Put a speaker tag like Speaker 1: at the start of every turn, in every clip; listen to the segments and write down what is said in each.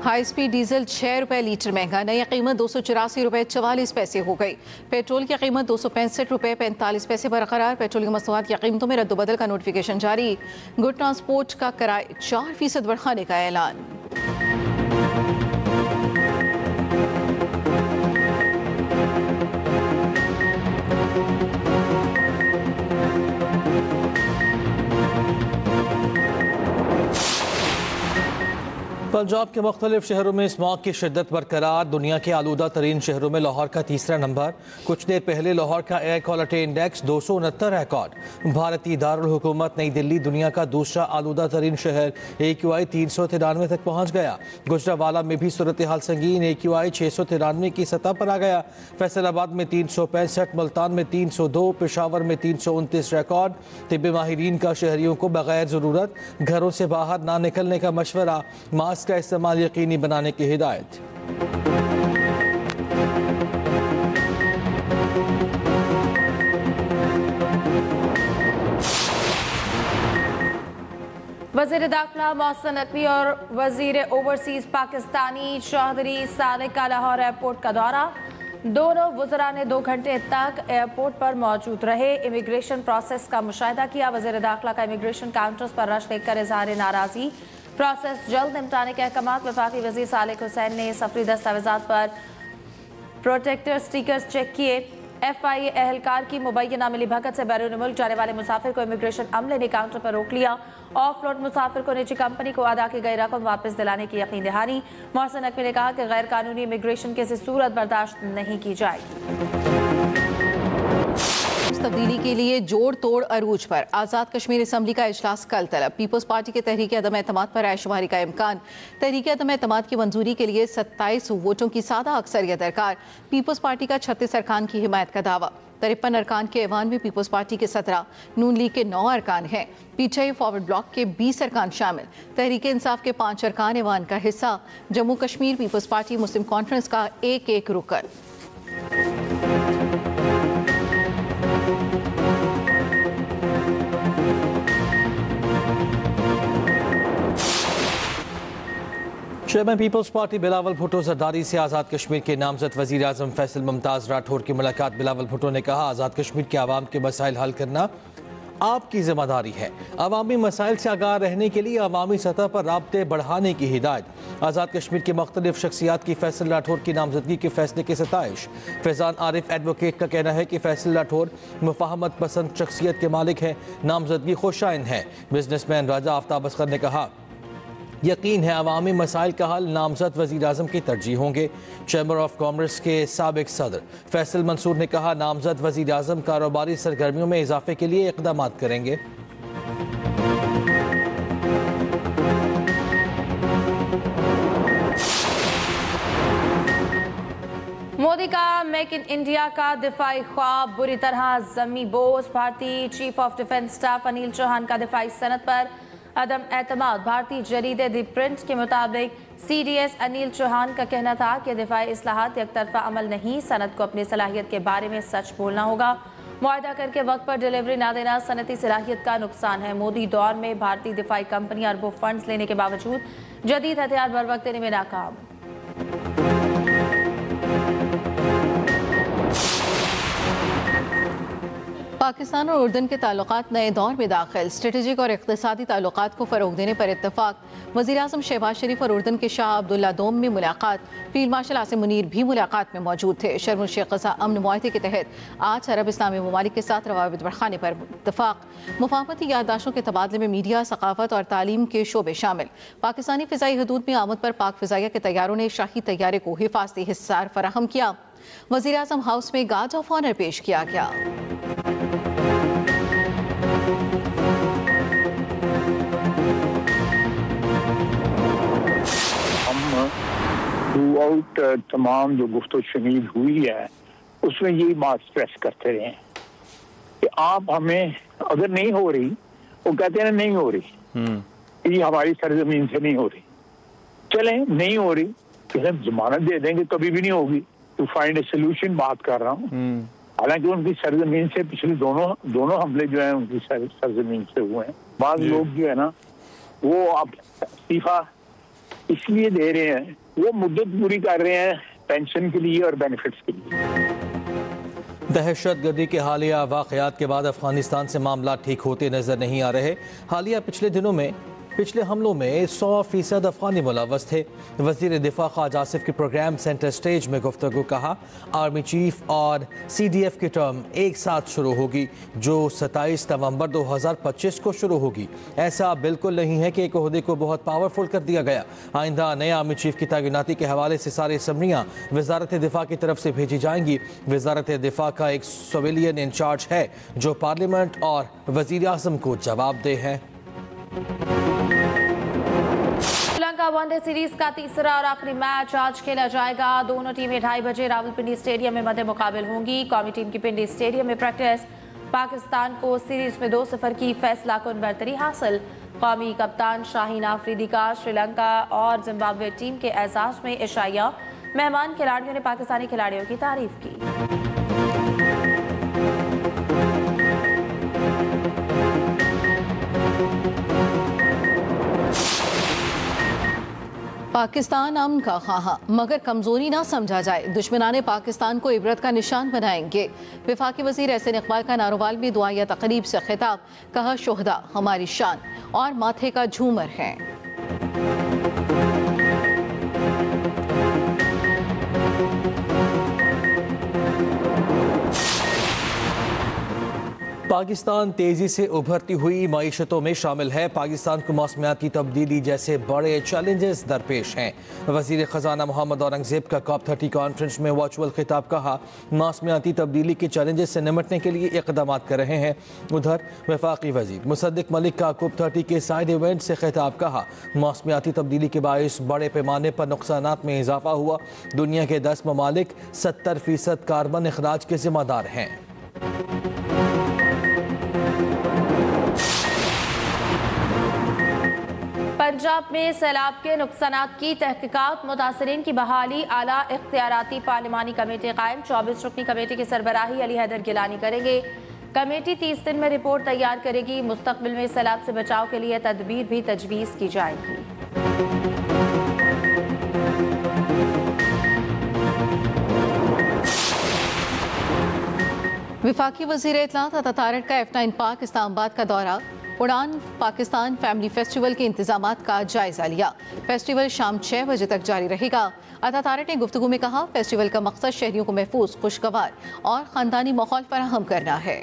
Speaker 1: High speed diesel 6 रुपए litre महंगा, नई कीमत 284 रुपए 44 पैसे हो गई। पेट्रोल की कीमत 265 रुपए 45 पैसे बरकरार। पेट्रोलियम मसनूआत की कीमतों में रद्दबदल का नोटिफिकेशन जारी। गुड ट्रांसपोर्ट का किराए 4% बढ़ाने का ऐलान।
Speaker 2: पंजाब के मुख्तलिफ शहरों में स्मॉग की शिद्दत बरकरार। दुनिया के आलूदा तरीन शहरों में लाहौर का तीसरा नंबर। कुछ देर पहले लाहौर का एयर क्वालिटी इंडेक्स 269 रिकॉर्ड। भारतीय दारुल हुकूमत नई दिल्ली दुनिया का दूसरा आलूदा तरीन शहर। AQI 393 तक पहुँच गया। गुजरावाला में भी सूरत हाल संगीन। AQI 693 की सतह पर आ गया। फैसलाबाद में 365, मुल्तान में 302, पेशावर में 329 रिकॉर्ड। तिब्बी माहिरीन का शहरियों को बगैर ज़रूरत घरों से बाहर ना निकलने का मशवरा। मास्क का इस्तेमाल यकीनी बनाने की हिदायत।
Speaker 3: वज़ीर दाखिला मोहसिन नकवी और वज़ीर ओवरसीज़ पाकिस्तानी चौधरी सादिक का लाहौर एयरपोर्ट का दौरा। दोनों वज़रा ने 2 घंटे तक एयरपोर्ट पर मौजूद रहे। इमिग्रेशन प्रोसेस का मुशाहिदा किया। वज़ीर दाखिला का इमिग्रेशन काउंटर्स पर रश देखकर इज़हार नाराज़गी। प्रोसेस जल्द निपटाने के अहकामात। वफाकी वज़ीर सालिक हुसैन ने सफरी दस्तावेज़ात पर प्रोटेक्टर स्टिकर्स चेक किए। FIA एहलकार की मुबैना मिली भगत से बैरून मुल्क जाने वाले मुसाफिर को इमिग्रेशन अमले ने काउंटर पर रोक लिया। ऑफ रोड मुसाफिर को निजी कंपनी को अदा की गई रकम वापस दिलाने की यकीन दहानी। मोहसिन नकवी ने कहा कि गैर कानूनी इमिग्रेशन किसी सूरत बर्दाश्त नहीं की जाएगी।
Speaker 1: तब्दीली के लिए जोड़ तोड़ अरूज पर। आज़ाद कश्मीर असम्बली का इजलास कल तलब। पीपल्स पार्टी के तहरीक अदम एतमाद पर रायशुमारी का इम्कान। तहरीक अदम एतमाद की मंजूरी के लिए 27 वोटों की सादा अक्सरियत दरकार। पीपल्स पार्टी का 36 अरकान की हिमायत का दावा। 53 अरकान के ऐवान में पीपल्स पार्टी के 17, नून लीग के 9 अरकान हैं। PTI फॉरवर्ड ब्लॉक के 20 अरकान शामिल। तहरीक इंसाफ के 5 अरकान ऐवान का हिस्सा। Jammu Kashmir Peoples Party Muslim Conference का एक रुकन।
Speaker 2: Chairman Peoples Party Bilawal Bhutto Zardari से आज़ाद कश्मीर के नामजद वज़ीर आज़म फैसल मुमताज़ राठौर की मुलाकात। बिलावल भुट्टो ने कहा, आज़ाद कश्मीर के आवाम के मसाइल हल करना आपकी जिम्मेदारी है। अवामी मसाइल से आगाह रहने के लिए अवामी सतह पर राब्ते बढ़ाने की हिदायत। आज़ाद कश्मीर के मुख्तलिफ शख्सियात की फैसल राठौर की नामजदगी के फैसले की सताइश। फैज़ान आरिफ एडवोकेट का कहना है कि फैसल राठौर मुफाहमत पसंद शख्सियत के मालिक हैं। नामजदगी खुशाइन है। बिजनेसमैन राजा आफ्ताब असगर ने कहा, यकीन है अवामी मसाइल का हल नामजद वज़ीर आज़म की तरजीह होंगे। चैम्बर ऑफ कॉमर्स के साबिक सदर फैसल मंसूर ने कहा, नामजद वज़ीर आज़म कारोबारी सरगर्मियों में इजाफे के लिए इक़दाम करेंगे।
Speaker 3: मोदी का मेक इन इंडिया का दिफाई ख्वाब बुरी तरह जमी बोस। भारतीय chief of defence staff Anil Chauhan का दिफाई सनत पर अदम एतमाद। भारतीय जरीदे द प्रिंट के मुताबिक CDS अनिल चौहान का कहना था कि दिफाई इस्लाहात एक तरफा अमल नहीं, सनत को अपनी सलाहियत के बारे में सच बोलना होगा। मुआहदा करके वक्त पर डिलीवरी ना देना सनती सलाहियत का नुकसान है। मोदी दौर में भारतीय दिफाई कंपनी अरबों फंड्स लेने के बावजूद जदीद हथियार बर वक्त देने में नाकाम।
Speaker 1: पाकिस्तान और उर्दन के ताल्लुकात नए दौर में दाखिल। स्ट्रेटेजिक और इक़्तिसादी ताल्लुकात को फ़रोग देने पर इत्तफाक। वज़ीर आज़म शहबाज शरीफ और उर्दन के शाह अब्दुल्ला दोम में मुलाकात। फील्ड मार्शल आसिम मुनीर भी मुलाकात में मौजूद थे। शर्म शेख ग़ज़ा अमन मुआहदे के तहत 8 अरब इस्लामी ममालिक के साथ रवाबित बढ़ाने पर इत्तफाक। मुफाहमती याददाश्तों के तबादले में मीडिया, सकाफत और तालीम के शोबे शामिल। पाकिस्तानी फ़िज़ाई हदूद में आमद पर पाक फ़िज़ाइया के तैयारों ने शाही तैयारे को हिफाजती हिस्सार फराहम किया। वज़ीर आज़म हाउस में गार्ड ऑफ ऑनर पेश किया गया।
Speaker 4: थ्रू आउट तमाम जो गुफ्तगू शनीद हुई है उसमें यही बात स्ट्रेस करते रहे कि आप हमें अगर नहीं हो रही, वो कहते हैं नहीं हो रही, ये हमारी सरजमीन से नहीं हो रही, चले नहीं हो रही तो हम जमानत दे देंगे, कभी भी नहीं होगी, टू फाइंड ए सोल्यूशन बात कर रहा हूँ। हालांकि उनकी सरजमीन से पिछले दोनों हमले जो है उनकी सरजमीन से हुए हैं। बाद लोग जो है ना वो अब इस्तीफा इसलिए दे रहे हैं, वो मुद्दत पूरी कर रहे हैं पेंशन के लिए और बेनिफिट्स के लिए।
Speaker 2: दहशतगर्दी के हालिया वाक़यात के बाद अफगानिस्तान से मामला ठीक होते नजर नहीं आ रहे। हालिया पिछले हमलों में 100% अफगानी मुलव्वस थे। वज़ीर दिफा ख्वाजा आसिफ के प्रोग्राम सेंटर स्टेज में गुफ्तगू कहा, आर्मी चीफ और CDF की टर्म एक साथ शुरू होगी जो 27 नवंबर 2025 को शुरू होगी। ऐसा बिल्कुल नहीं है कि एक ओहदे को बहुत पावरफुल कर दिया गया। आइंदा नए आर्मी चीफ की तैनाती के हवाले से सारी समरियाँ वजारत दिफा की तरफ से भेजी जाएंगी। वजारत दिफा का एक सिविलियन इंचार्ज है जो पार्लियामेंट और वज़ीर आज़म को जवाब दे है।
Speaker 3: श्रीलंका वनडे सीरीज का तीसरा और आखिरी मैच आज खेला जाएगा। दोनों टीमें 2:30 बजे रावलपिंडी स्टेडियम में मद्दे मुकाबिल होंगी। कौमी टीम की पिंडी स्टेडियम में प्रैक्टिस। पाकिस्तान को सीरीज में 2-0 की फैसला कुन बरतरी हासिल। कौमी कप्तान शाहीन आफरीदी का श्रीलंका और जिम्बाब्वे टीम के एजाज में इशाया। मेहमान खिलाड़ियों ने पाकिस्तानी खिलाड़ियों की तारीफ की।
Speaker 1: पाकिस्तान अमन का ख्वाह मगर कमजोरी ना समझा जाए। दुश्मनाने पाकिस्तान को इबरत का निशान बनाएंगे। वफाकी वजीर एहसन इकबाल का नारोवाल में दुआया तकरीब से खिताब। कहा, शोहदा हमारी शान और माथे का झूमर है।
Speaker 2: पाकिस्तान तेजी से उभरती हुई मईशतों में शामिल है। पाकिस्तान को मौसमियाती तब्दीली जैसे बड़े चैलेंजेस दरपेश हैं। वजीर खजाना मोहम्मद औरंगजेब का COP30 कॉन्फ्रेंस में वर्चुअल खिताब। कहा, मौसमियाती तब्दीली के चैलेंजेस से निमटने के लिए इक़दाम कर रहे हैं। उधर वफाकी वजीर मुसद्दिक मलिक का COP30 के साइड इवेंट से खिताब। कहा, मौसमियाती तब्दीली के बायस बड़े पैमाने पर नुकसानात में इजाफा हुआ। दुनिया के 10 ममालिक 70% कार्बन अखराज के जिम्मेदार हैं।
Speaker 3: पंजाब में सैलाब के नुकसानात की तहकीकात। मुतासरीन की बहाली आला इख्तियाराती पार्लिमानी कमेटी कायम। 24 रुकनी कमेटी की सरबराही अली हैदर गिलानी करेंगे। कमेटी 30 दिन में रिपोर्ट तैयार करेगी। मुस्तकबिल में सैलाब से बचाव के लिए तदबीर भी तजवीज़ की जाएगी।
Speaker 1: वफाकी वज़ीर इत्तलात अता का F9 पाक इस्लामाबाद का दौरा। उड़ान पाकिस्तान फैमिली फेस्टिवल के इंतजामात का जायजा लिया। फेस्टिवल शाम 6 बजे तक जारी रहेगा। अता ने गुफ्तगू में कहा, फेस्टिवल का मकसद शहरियों को महफूज, खुशगवार और ख़ानदानी माहौल फराहम करना है।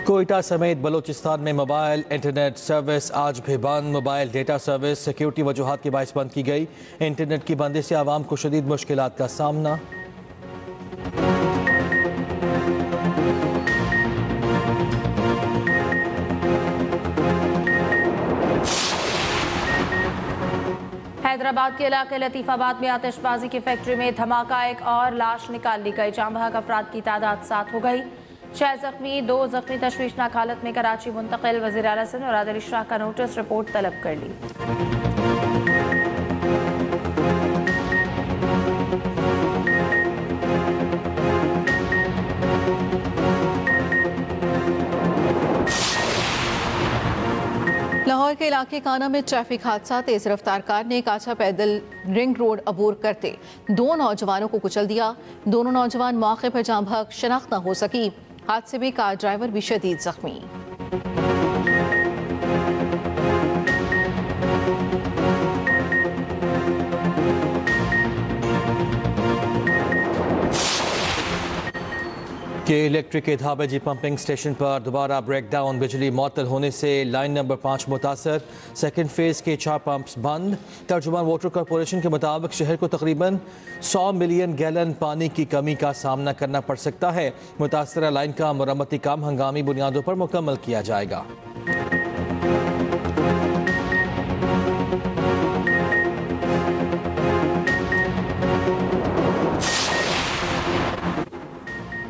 Speaker 2: कोयटा समेत बलूचिस्तान में मोबाइल इंटरनेट सर्विस आज भी बंद। मोबाइल डेटा सर्विस सिक्योरिटी वजूहात के बायस बंद की गई। इंटरनेट की बंदी से आवाम को शदीद मुश्किलात का सामना।
Speaker 3: हैदराबाद के इलाके लतीफाबाद में आतिशबाजी की फैक्ट्री में धमाका। एक और लाश निकाल ली गई। जाम बहक अफराद की तादाद 7 हो गई। 6 जख्मी, 2 जख्मी तशवीशनाक हालत में कराची मुंतकिल। वज़ीर आला ने मुराद अली शाह का नोटिस रिपोर्ट तलब कर ली।
Speaker 1: लाहौर के इलाके काना में ट्रैफिक हादसा। तेज रफ्तार कार ने काछा पैदल रिंग रोड अबूर करते 2 नौजवानों को कुचल दिया। दोनों नौजवान मौके पर जाम बहक, शनाख्त न हो सकी। हादसे में कार ड्राइवर भी शदीद जख्मी।
Speaker 2: के इलेक्ट्रिक के धाबेजी पंपिंग स्टेशन पर दोबारा ब्रेकडाउन। बिजली मअतल होने से लाइन नंबर 5 मुतासर। सेकंड फेज के 4 पंप्स बंद। तर्जुमान वाटर कॉरपोरेशन के मुताबिक शहर को तकरीबन 100 मिलियन गैलन पानी की कमी का सामना करना पड़ सकता है। मुतासरा लाइन का मरम्मती काम हंगामी बुनियादों पर मुकम्मल किया जाएगा।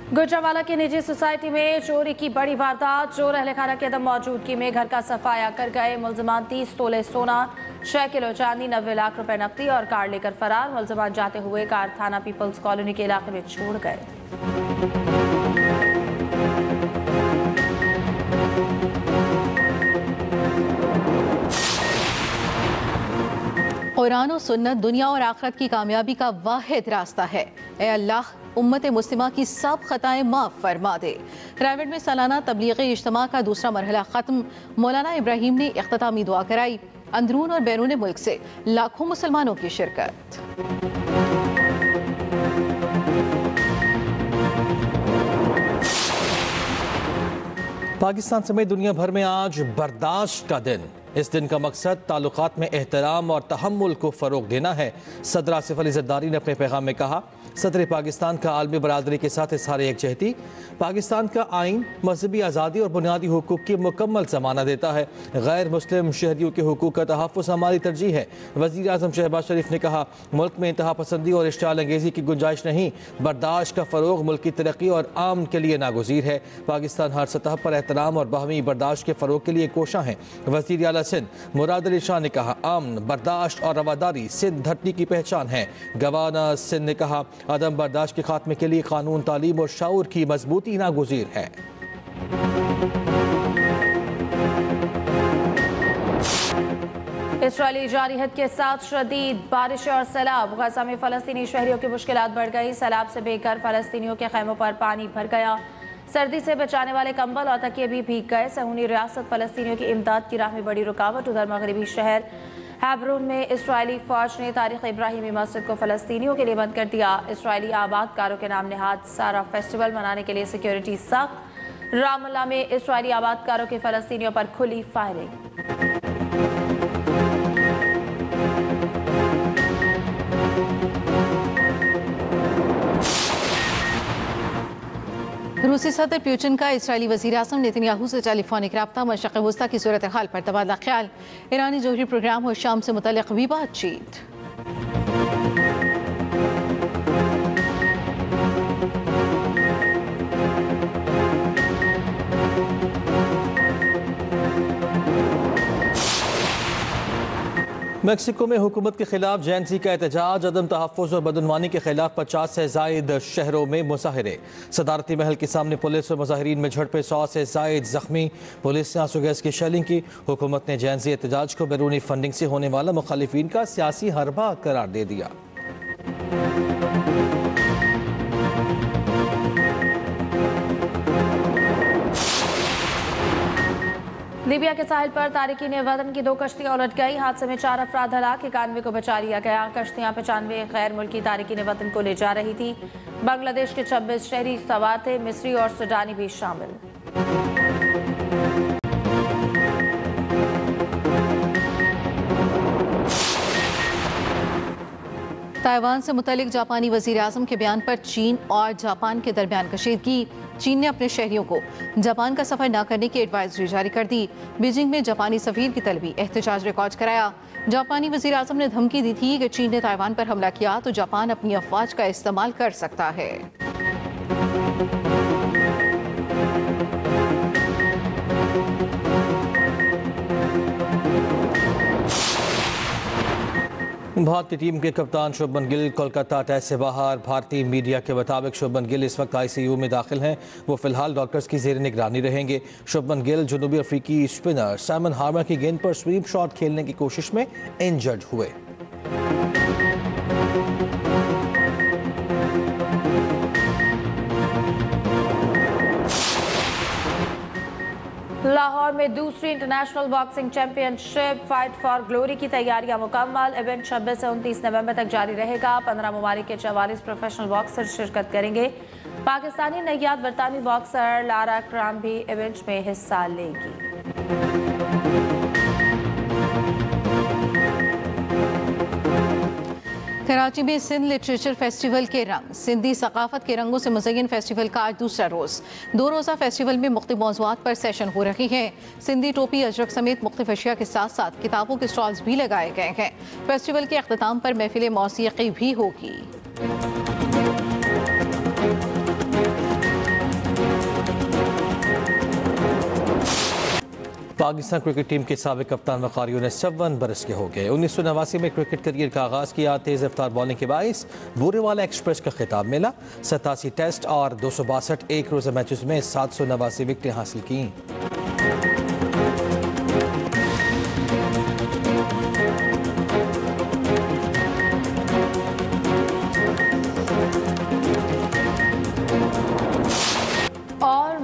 Speaker 3: गुजरावाला की निजी सोसाइटी में चोरी की बड़ी वारदात। चोर अहले खाना की अदम मौजूदगी में घर का सफाया कर गए। मुलजमान 30 तोले सोना, 6 किलो चांदी, 90 लाख रुपए नकदी और कार लेकर फरार। मुलजमान जाते हुए कार थाना पीपल्स कॉलोनी के इलाके में छोड़ गए।
Speaker 1: कुरान और सुन्नत दुनिया और आखिरत की कामयाबी का वाहिद रास्ता है। ए अल्लाह, उम्मत मुस्लिमा की सब खताएं माफ़ फरमा दे। रायगढ़ में सालाना तबलीगी इज्तिमा का दूसरा मरहला ख़त्म। मौलाना इब्राहिम ने इख्तितामी दुआ कराई। अंदरून और बैरून मुल्क से लाखों मुसलमानों की शिरकत।
Speaker 2: पाकिस्तान समेत दुनिया भर में आज बर्दाश्त का दिन। इस दिन का मकसद ताल्लुकात में एहतराम और तहम्मुल को फ़रोग देना है। सदर आसिफ अली ज़रदारी ने अपने पैगाम में कहा, सदर पाकिस्तान का आलमी बरादरी के साथ इज़हार यकजहती पाकिस्तान का आइन मजहबी आज़ादी और बुनियादी हुकूक की मुकम्मल ज़मानत देता है। गैर मुस्लिम शहरियों के हुकूक का तहफ़्फ़ुज़ हमारी तरजीह है। वज़ीर आज़म शहबाज शरीफ ने कहा, मुल्क में इंतहा पसंदी और इश्तिआल अंगेज़ी की गुंजाइश नहीं, बर्दाश्त का फ़रोग मुल्क की तरक्की और आम के लिए नागुज़ीर है। पाकिस्तान हर सतह पर एहतराम और बाहमी बर्दाश्त के फ़रोग के लिए कोशां है। वज़ीर आला सिंध मुराद अली शाह ने कहा, अमन, बर्दाश्त और रवादारी सिंध धरती की पहचान है। गवर्नर सिंध ने कहा, अदम बर्दाश्त के खात्मे के लिए कानून, तालीम और शऊर की मजबूती नागुज़ीर है।
Speaker 3: इसराइली जारहियत के साथ शदीद बारिश और सैलाब। गजा में फ़लस्तीनी शहरियों की मुश्किलात बढ़ गई। सैलाब से बेघर फ़लस्तीनियों के खैमों पर पानी भर गया। सर्दी से बचाने वाले कंबल और तकिए भी भीग गए। सहूनी रियासत फ़लस्तीनियों की इमदाद की राह में बड़ी रुकावट। उधर मगरबी शहर हेब्रोन में इसराइली फ़ौज ने तारीख़ इब्राहिमी मस्जिद को फ़लस्तीनियों के लिए बंद कर दिया। इसराइली आबादकारों के नाम नहाद सारा फेस्टिवल मनाने के लिए सिक्योरिटी सख्त। रामल्ला में इसराइली आबादकारों की फ़लस्तीनियों पर खुली फायरिंग।
Speaker 1: रूसी सदर पुतिन का इसराइली वज़ीर आज़म नेतन्याहू से टेलीफोनिक रब्ता। मशरिक़ वस्ता की सूरत हाल पर तबादला ख्याल। ईरानी जोहरी प्रोग्राम और शाम से मुतल्लिक़ भी बातचीत।
Speaker 2: मेक्सिको में हुकूमत के खिलाफ जेएनसी का एहतजाज। अदम तहफ़्फ़ुज़ और बदउनवानी के खिलाफ 50 से ज़ायद शहरों में मुज़ाहरे। सदारती महल के सामने पुलिस और मुज़ाहिरीन में झड़पें, 100 से ज़ायद ज़ख्मी। पुलिस ने आंसू गैस की शेलिंग की। हुकूमत ने जेएनसी एहतजाज को बैरूनी फंडिंग से होने वाला मुखालिफिन का सियासी हरबा करार दे दिया।
Speaker 3: लीबिया के साहिल पर तारिकीन वतन की 2 कश्तियां उलट गई। हादसे में 4 अफराद हलाक, 91 को बचा लिया गया। कश्तियां 95 गैर मुल्की तारिकीन वतन को ले जा रही थी। बांग्लादेश के 26 शहरी सवार थे, मिस्री और सूडानी भी शामिल।
Speaker 1: ताइवान से मुतल्लिक जापानी वज़ीर आज़म के बयान पर चीन और जापान के दरमियान कशीदगी। चीन ने अपने शहरियों को जापान का सफ़र न करने की एडवाइजरी जारी कर दी। बीजिंग में जापानी सफ़ीर की तलबी एहतजाज रिकॉर्ड कराया। जापानी वज़ीर आज़म ने धमकी दी थी कि चीन ने ताइवान पर हमला किया तो जापान अपनी अफवाज का इस्तेमाल कर सकता है।
Speaker 2: भारतीय टीम के कप्तान शुभमन गिल कोलकाता टेस्ट से बाहर। भारतीय मीडिया के मुताबिक शुभमन गिल इस वक्त ICU में दाखिल हैं। वो फिलहाल डॉक्टर्स की ज़ेर निगरानी रहेंगे। शुभमन गिल जनूबी अफ्रीकी स्पिनर साइमन हार्मर की गेंद पर स्वीप शॉट खेलने की कोशिश में इंजर्ड हुए।
Speaker 3: लाहौर में दूसरी international boxing championship fight for glory की तैयारियां मुकम्मल। इवेंट 26 से 29 नवंबर तक जारी रहेगा। 15 ममालिक के 44 प्रोफेशनल बॉक्सर शिरकत करेंगे। Pakistani Nayyad बरतानवी boxer Lara cram भी इवेंट में हिस्सा लेगी।
Speaker 1: कराची में सिंध लिटरेचर फेस्टिवल के रंग। सिंधी सकाफत के रंगों से मुज़य्यन फेस्टिवल का आज दूसरा रोज़। 2 रोज़ा फेस्टिवल में मुख्तलिफ मौज़ूआत पर सेशन हो रही हैं। सिंधी टोपी, अजरक समेत मुख्तलिफ अशिया के साथ साथ किताबों के स्टॉल्स भी लगाए गए हैं। फेस्टिवल के अख्ताम पर महफिल मौसीकी भी होगी।
Speaker 2: पाकिस्तान क्रिकेट टीम के साबिक कप्तान वक़ार यूनिस 54 बरस के हो गए। 1989 में क्रिकेट करियर का आगाज़ किया। तेज़ रफ्तार बॉलिंग के बाइस बोरेवाला एक्सप्रेस का खिताब मिला। 87 टेस्ट और 262 एक रोज़ा मैचेस में 789 विकेटें हासिल की।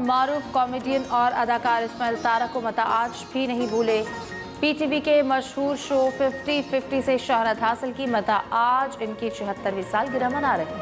Speaker 3: मारूफ कॉमेडियन और अदाकार इस्माइल तारा को मता आज भी नहीं भूले। पीटीवी के मशहूर शो 50-50 से शोहरत हासिल की। मता आज इनकी 76वीं सालगिरह मना रहे हैं।